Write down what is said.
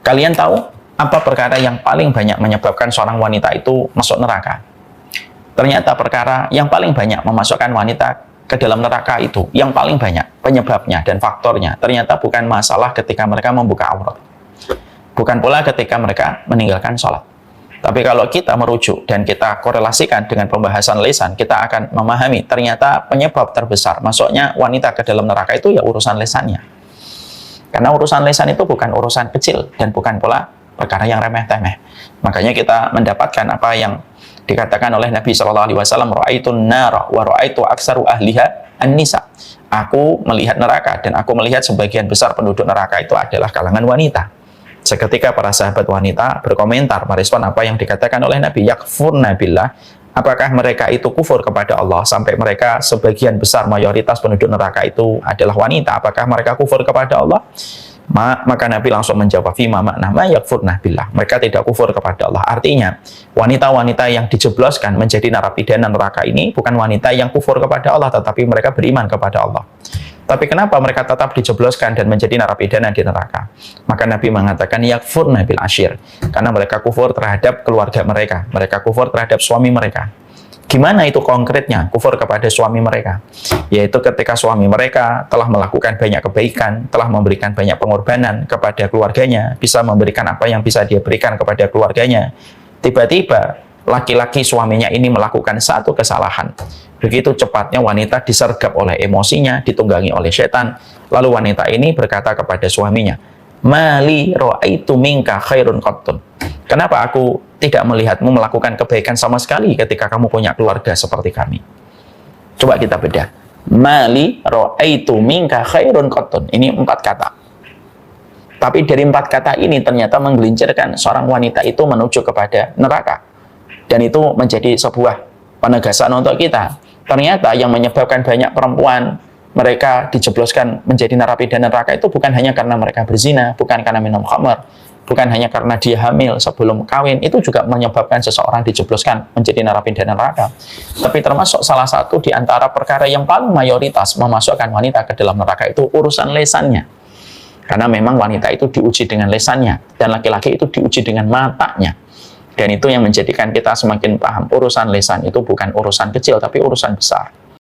Kalian tahu apa perkara yang paling banyak menyebabkan seorang wanita itu masuk neraka? Ternyata perkara yang paling banyak memasukkan wanita ke dalam neraka itu, yang paling banyak penyebabnya dan faktornya, ternyata bukan masalah ketika mereka membuka aurat. Bukan pula ketika mereka meninggalkan sholat. Tapi kalau kita merujuk dan kita korelasikan dengan pembahasan lisan, kita akan memahami ternyata penyebab terbesar masuknya wanita ke dalam neraka itu ya urusan lisannya. Karena urusan lisan itu bukan urusan kecil dan bukan pula perkara yang remeh-temeh. Makanya kita mendapatkan apa yang dikatakan oleh Nabi SAW, ra'aitun nara wa ra'aitu aksaru ahliha an-nisa. Aku melihat neraka dan aku melihat sebagian besar penduduk neraka itu adalah kalangan wanita. Seketika para sahabat wanita berkomentar, merespon apa yang dikatakan oleh Nabi, yakfurna billah, apakah mereka itu kufur kepada Allah sampai mereka sebagian besar mayoritas penduduk neraka itu adalah wanita, apakah mereka kufur kepada Allah? Maka Nabi langsung menjawab, fima makna ma yakfurna billah, mereka tidak kufur kepada Allah. Artinya wanita-wanita yang dijebloskan menjadi narapidana neraka ini bukan wanita yang kufur kepada Allah, tetapi mereka beriman kepada Allah. Tapi kenapa mereka tetap dijebloskan dan menjadi narapidana di neraka? Maka Nabi mengatakan yakfurna bil ashir, karena mereka kufur terhadap keluarga mereka, mereka kufur terhadap suami mereka. Gimana itu konkretnya kufur kepada suami mereka? Yaitu ketika suami mereka telah melakukan banyak kebaikan, telah memberikan banyak pengorbanan kepada keluarganya, bisa memberikan apa yang bisa dia berikan kepada keluarganya. Tiba-tiba laki-laki suaminya ini melakukan satu kesalahan. Begitu cepatnya wanita disergap oleh emosinya, ditunggangi oleh setan. Lalu wanita ini berkata kepada suaminya, mali ra'aitu minka khairun qattun. Kenapa aku tidak melihatmu melakukan kebaikan sama sekali ketika kamu punya keluarga seperti kami? Coba kita bedah. Mali ra'aitu minka khairun qattun. Ini 4 kata. Tapi dari 4 kata ini ternyata menggelincirkan seorang wanita itu menuju kepada neraka. Dan itu menjadi sebuah penegasan untuk kita. Ternyata yang menyebabkan banyak perempuan mereka dijebloskan menjadi narapidana neraka itu bukan hanya karena mereka berzina, bukan karena minum khamar, bukan hanya karena dia hamil sebelum kawin, itu juga menyebabkan seseorang dijebloskan menjadi narapidana neraka. Tapi termasuk salah satu di antara perkara yang paling mayoritas memasukkan wanita ke dalam neraka itu urusan lesannya. Karena memang wanita itu diuji dengan lesannya, dan laki-laki itu diuji dengan matanya. Dan itu yang menjadikan kita semakin paham urusan lesan itu bukan urusan kecil, tapi urusan besar.